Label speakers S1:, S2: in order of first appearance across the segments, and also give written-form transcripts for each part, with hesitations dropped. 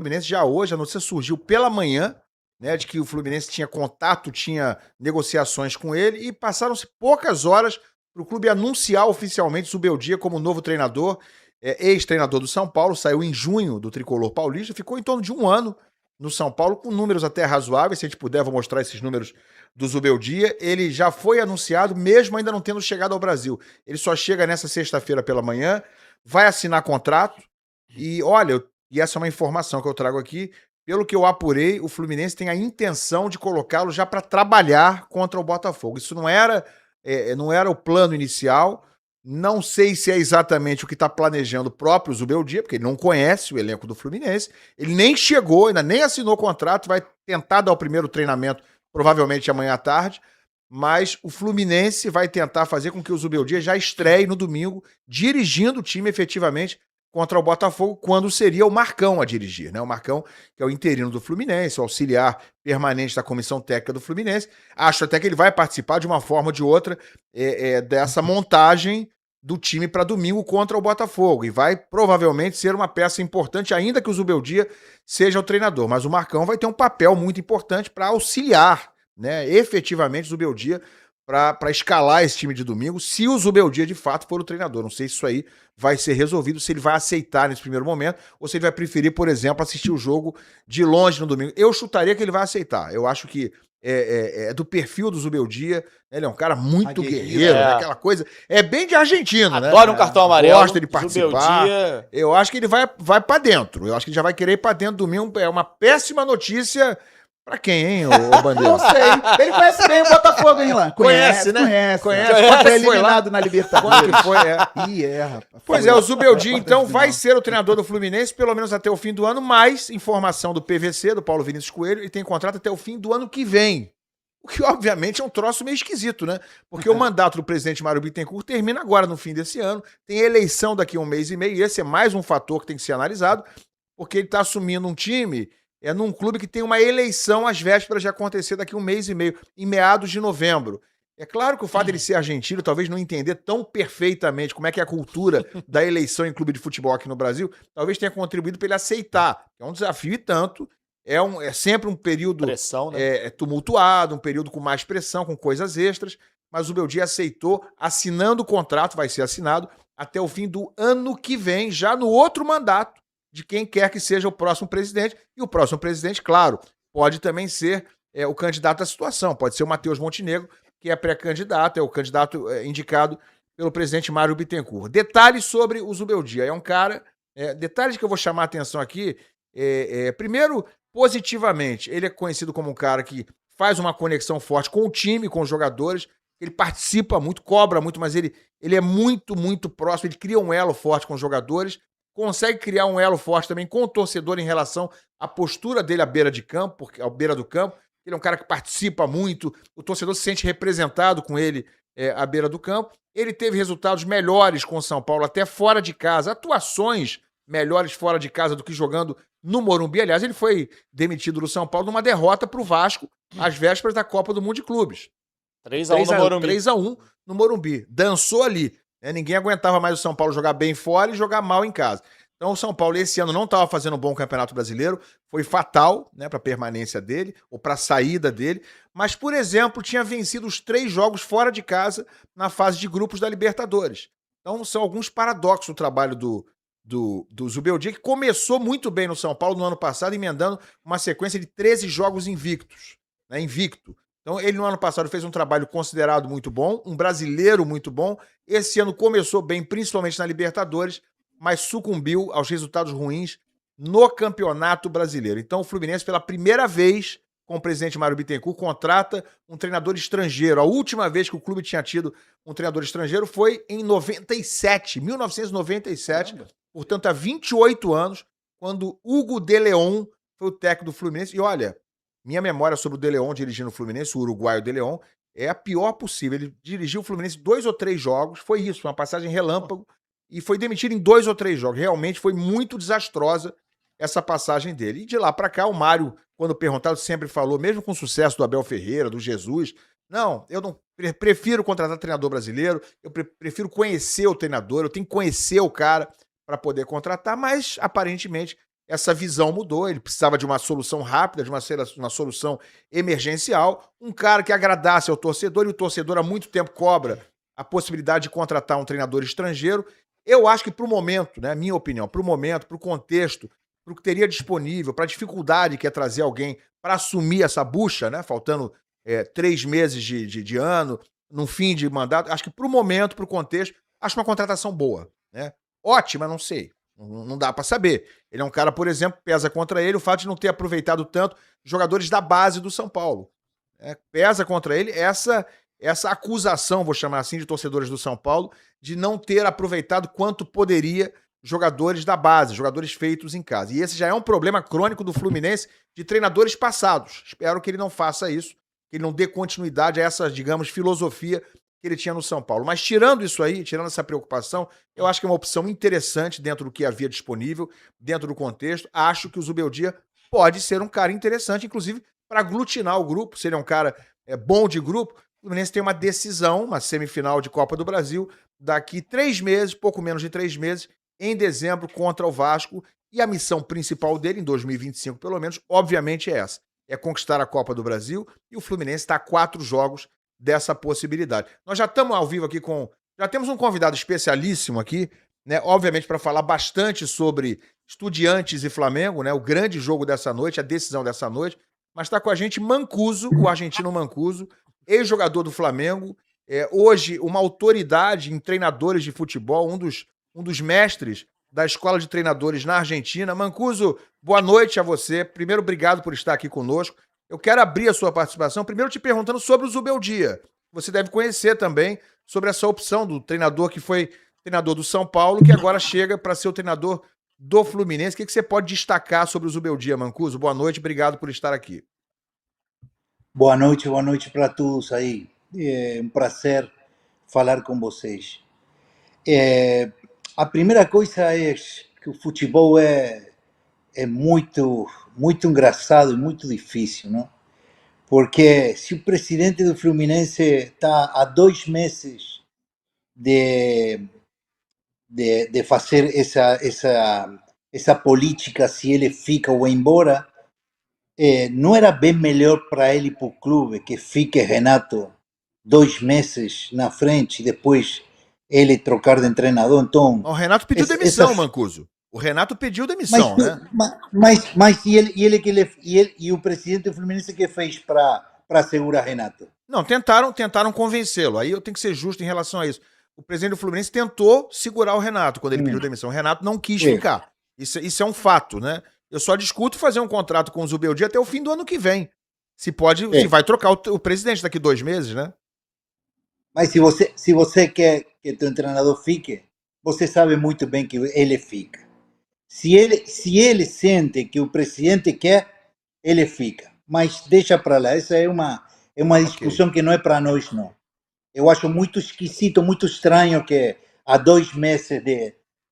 S1: Fluminense já hoje, a notícia surgiu pela manhã, né, de que o Fluminense tinha contato, tinha negociações com ele, e passaram-se poucas horas para o clube anunciar oficialmente o Zubeldia como novo treinador, ex-treinador do São Paulo, saiu em junho do Tricolor Paulista, ficou em torno de um ano no São Paulo, com números até razoáveis, se a gente puder, vou mostrar esses números do Zubeldia. Ele já foi anunciado, mesmo ainda não tendo chegado ao Brasil. Ele só chega nessa sexta-feira pela manhã, vai assinar contrato, e olha, e essa é uma informação que eu trago aqui, pelo que eu apurei, o Fluminense tem a intenção de colocá-lo já para trabalhar contra o Botafogo. Isso não era o plano inicial. Não sei se é exatamente o que está planejando o próprio Zubeldia, porque ele não conhece o elenco do Fluminense. Ele nem chegou, ainda nem assinou o contrato, vai tentar dar o primeiro treinamento, provavelmente amanhã à tarde. Mas o Fluminense vai tentar fazer com que o Zubeldia já estreie no domingo, dirigindo o time efetivamente contra o Botafogo, quando seria o Marcão a dirigir, né? O Marcão, que é o interino do Fluminense, o auxiliar permanente da comissão técnica do Fluminense. Acho até que ele vai participar de uma forma ou de outra dessa montagem do time para domingo contra o Botafogo, e vai provavelmente ser uma peça importante, ainda que o Zubeldia seja o treinador. Mas o Marcão vai ter um papel muito importante para auxiliar, né, efetivamente o Zubeldia para escalar esse time de domingo, se o Zubeldia de fato for o treinador. Não sei se isso aí vai ser resolvido, se ele vai aceitar nesse primeiro momento, ou se ele vai preferir, por exemplo, assistir o jogo de longe no domingo. Eu chutaria que ele vai aceitar. Eu acho que é do perfil do Zubeldia. Ele é um cara muito guerreiro, né? Aquela coisa. É bem de argentino, né?
S2: Adora um cartão amarelo.
S1: Gosta de participar.
S2: Zubeldia...
S1: Eu acho que ele vai para dentro. Eu acho que ele já vai querer ir para dentro domingo. É uma péssima notícia. Pra quem, hein, ô Bandeira?
S3: Não sei. Ele conhece bem o Botafogo, hein, lá?
S1: Conhece, né?
S3: Conhece. Foi eliminado na Libertadores.
S1: Quando que foi,
S3: rapaz.
S1: Pois é, o Zubeldia, então, vai ser o treinador do Fluminense, pelo menos até o fim do ano, mais informação do PVC, do Paulo Vinícius Coelho, ele tem contrato até o fim do ano que vem. O que, obviamente, é um troço meio esquisito, né? Porque o mandato do presidente Mário Bittencourt termina agora, no fim desse ano. Tem eleição daqui a um mês e meio, e esse é mais um fator que tem que ser analisado, porque ele está assumindo um time... num clube que tem uma eleição às vésperas de acontecer daqui a um mês e meio, em meados de novembro. É claro que o fato de ele ser argentino, talvez não entender tão perfeitamente como é que é a cultura da eleição em clube de futebol aqui no Brasil, talvez tenha contribuído para ele aceitar. É um desafio e tanto. É sempre um período
S2: pressão, né?
S1: Tumultuado, um período com mais pressão, com coisas extras, mas o Zubeldia aceitou, assinando o contrato, vai ser assinado, até o fim do ano que vem, já no outro mandato, de quem quer que seja o próximo presidente. E o próximo presidente, claro, pode também ser o candidato à situação. Pode ser o Matheus Montenegro, que é pré-candidato, é o candidato indicado pelo presidente Mário Bittencourt. Detalhes sobre o Zubeldia. É um cara... detalhes que eu vou chamar a atenção aqui. Primeiro, positivamente, ele é conhecido como um cara que faz uma conexão forte com o time, com os jogadores. Ele participa muito, cobra muito, mas ele é muito, muito próximo. Ele cria um elo forte com os jogadores. Consegue criar um elo forte também com o torcedor em relação à postura dele à beira de campo, à beira do campo. Ele é um cara que participa muito, o torcedor se sente representado com ele à beira do campo. Ele teve resultados melhores com o São Paulo, até fora de casa, atuações melhores fora de casa do que jogando no Morumbi. Aliás, ele foi demitido do São Paulo numa derrota para o Vasco, às vésperas da Copa do Mundo de Clubes.
S2: 3x1 no Morumbi.
S1: 3x1 no Morumbi. Dançou ali. Ninguém aguentava mais o São Paulo jogar bem fora e jogar mal em casa. Então o São Paulo esse ano não estava fazendo um bom Campeonato Brasileiro, foi fatal, né, para a permanência dele, ou para a saída dele, mas, por exemplo, tinha vencido os 3 jogos fora de casa na fase de grupos da Libertadores. Então são alguns paradoxos do trabalho do Zubeldia, que começou muito bem no São Paulo no ano passado, emendando uma sequência de 13 jogos invictos, né, invicto. Então, ele no ano passado fez um trabalho considerado muito bom, um brasileiro muito bom. Esse ano começou bem, principalmente na Libertadores, mas sucumbiu aos resultados ruins no Campeonato Brasileiro. Então, o Fluminense, pela primeira vez, com o presidente Mário Bittencourt, contrata um treinador estrangeiro. A última vez que o clube tinha tido um treinador estrangeiro foi em 1997, portanto, há 28 anos, quando Hugo de León foi o técnico do Fluminense. E olha, minha memória sobre o De León dirigindo o Fluminense, o uruguaio De León, é a pior possível. Ele dirigiu o Fluminense 2 ou 3 jogos, foi isso, uma passagem relâmpago, e foi demitido em 2 ou 3 jogos. Realmente foi muito desastrosa essa passagem dele. E de lá para cá, o Mário, quando perguntado, sempre falou, mesmo com o sucesso do Abel Ferreira, do Jesus, não, eu não prefiro contratar treinador brasileiro, eu prefiro conhecer o treinador, eu tenho que conhecer o cara para poder contratar, mas aparentemente essa visão mudou, ele precisava de uma solução rápida, de uma solução emergencial, um cara que agradasse ao torcedor, e o torcedor há muito tempo cobra a possibilidade de contratar um treinador estrangeiro. Eu acho que para o momento, né, minha opinião, para o momento, para o contexto, para o que teria disponível, para a dificuldade que é trazer alguém para assumir essa bucha, né, faltando 3 meses de ano, no fim de mandato, acho que para o momento, para o contexto, acho uma contratação boa, né? Ótima, não sei. Não dá para saber. Ele é um cara, por exemplo, pesa contra ele o fato de não ter aproveitado tanto jogadores da base do São Paulo. Pesa contra ele essa acusação, vou chamar assim, de torcedores do São Paulo, de não ter aproveitado quanto poderia jogadores da base, jogadores feitos em casa. E esse já é um problema crônico do Fluminense de treinadores passados. Espero que ele não faça isso, que ele não dê continuidade a essa, digamos, filosofia que ele tinha no São Paulo. Mas tirando isso aí, tirando essa preocupação, eu acho que é uma opção interessante dentro do que havia disponível, dentro do contexto. Acho que o Zubeldia pode ser um cara interessante, inclusive para aglutinar o grupo, se ele é um cara bom de grupo. O Fluminense tem uma decisão, uma semifinal de Copa do Brasil, daqui 3 meses, pouco menos de 3 meses, em dezembro, contra o Vasco. E a missão principal dele, em 2025 pelo menos, obviamente é essa. É conquistar a Copa do Brasil, e o Fluminense está a 4 jogos dessa possibilidade. Nós já estamos ao vivo aqui já temos um convidado especialíssimo aqui, né? Obviamente para falar bastante sobre Estudiantes e Flamengo, né? O grande jogo dessa noite, a decisão dessa noite. Mas está com a gente Mancuso, o argentino Mancuso, ex-jogador do Flamengo, hoje uma autoridade em treinadores de futebol, um dos mestres da escola de treinadores na Argentina. Mancuso, boa noite a você. Primeiro, obrigado por estar aqui conosco. Eu quero abrir a sua participação, primeiro te perguntando sobre o Zubeldia. Você deve conhecer também sobre essa opção do treinador que foi treinador do São Paulo, que agora chega para ser o treinador do Fluminense. O que você pode destacar sobre o Zubeldia, Mancuso? Boa noite, obrigado por estar aqui.
S4: Boa noite para todos aí. É um prazer falar com vocês. A primeira coisa é que o futebol é muito engraçado e muito difícil, não? Porque se o presidente do Fluminense está há 2 meses de fazer essa política, se ele fica ou vai embora, não era bem melhor para ele e para o clube que fique Renato 2 meses na frente e depois ele trocar de treinador? Então,
S1: o Renato pediu demissão, Mancuso. O Renato pediu demissão, né?
S4: Mas e o presidente do Fluminense que fez para segurar Renato?
S1: Não, tentaram convencê-lo. Aí eu tenho que ser justo em relação a isso. O presidente do Fluminense tentou segurar o Renato quando ele pediu demissão. O Renato não quis ficar. Isso é um fato, né? Eu só discuto fazer um contrato com o Zubeldia até o fim do ano que vem. Se vai trocar o presidente daqui 2 meses, né?
S4: Mas se você quer que teu treinador fique, você sabe muito bem que ele fica. Se ele sente que o presidente quer, ele fica. Mas deixa para lá. Essa é uma discussão que não é para nós, não. Eu acho muito esquisito, muito estranho que há 2 meses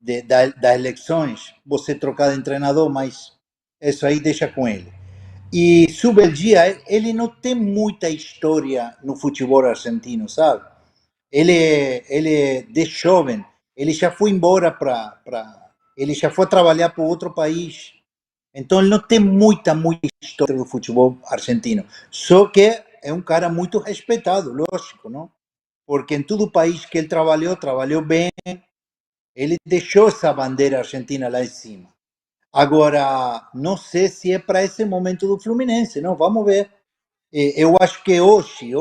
S4: das eleições você trocar de treinador, mas isso aí deixa com ele. E Zubeldia, ele não tem muita história no futebol argentino, sabe? Ele de jovem, ele já foi embora ele já foi trabalhar para outro país. Então ele não tem muita história do futebol argentino. Só que é um cara muito respeitado, lógico, não? Porque em todo o país que ele trabalhou bem. Ele deixou essa bandeira argentina lá em cima. Agora, não sei se é para esse momento do Fluminense, não? Vamos ver. Eu acho que hoje,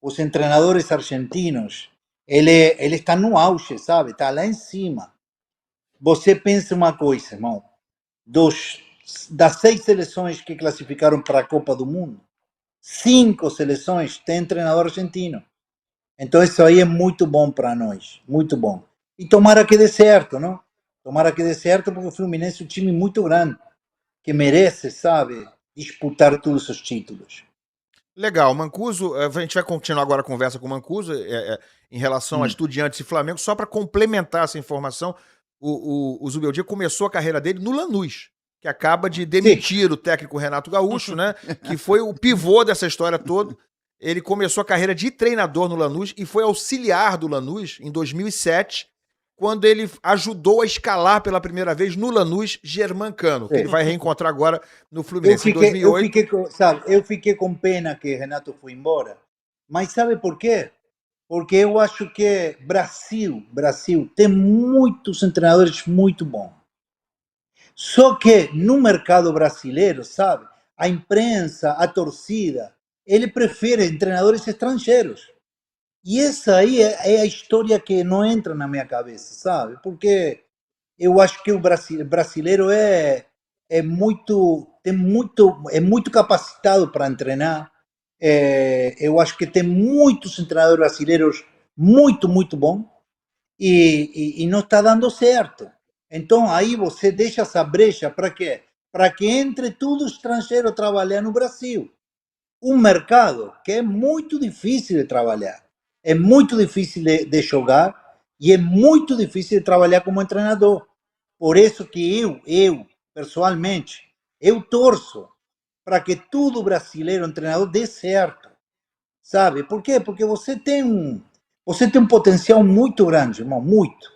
S4: os treinadores argentinos, ele está no auge, sabe? Está lá em cima. Você pensa uma coisa, irmão. Das 6 seleções que classificaram para a Copa do Mundo, 5 seleções têm treinador argentino. Então, isso aí é muito bom para nós. Muito bom. E tomara que dê certo, não? Tomara que dê certo, porque o Fluminense é um time muito grande, que merece, sabe, disputar todos os títulos.
S1: Legal, Mancuso, a gente vai continuar agora a conversa com o Mancuso em relação a Estudiantes e Flamengo. Só para complementar essa informação, o Zubeldia começou a carreira dele no Lanús, que acaba de demitir o técnico Renato Gaúcho, né? Que foi o pivô dessa história toda. Ele começou a carreira de treinador no Lanús e foi auxiliar do Lanús em 2007, quando ele ajudou a escalar pela primeira vez no Lanús Germancano, que ele vai reencontrar agora no Fluminense em 2008.
S4: Eu fiquei com pena que Renato foi embora, mas sabe por quê? Porque eu acho que Brasil tem muitos treinadores muito bons. Só que no mercado brasileiro, sabe, a imprensa, a torcida, ele prefere treinadores estrangeiros. E essa aí é a história que não entra na minha cabeça, sabe? Porque eu acho que o brasileiro é muito capacitado para treinar. Eu acho que tem muitos treinadores brasileiros muito bons e não está dando certo. Então aí você deixa essa brecha para quê? Para que entre tudo estrangeiro trabalhar no Brasil. Um mercado que é muito difícil de trabalhar, é muito difícil de jogar e é muito difícil de trabalhar como treinador. Por isso que eu pessoalmente, eu torço para que todo brasileiro treinador dê certo, sabe? Por quê? Porque você tem um potencial muito grande, irmão, muito.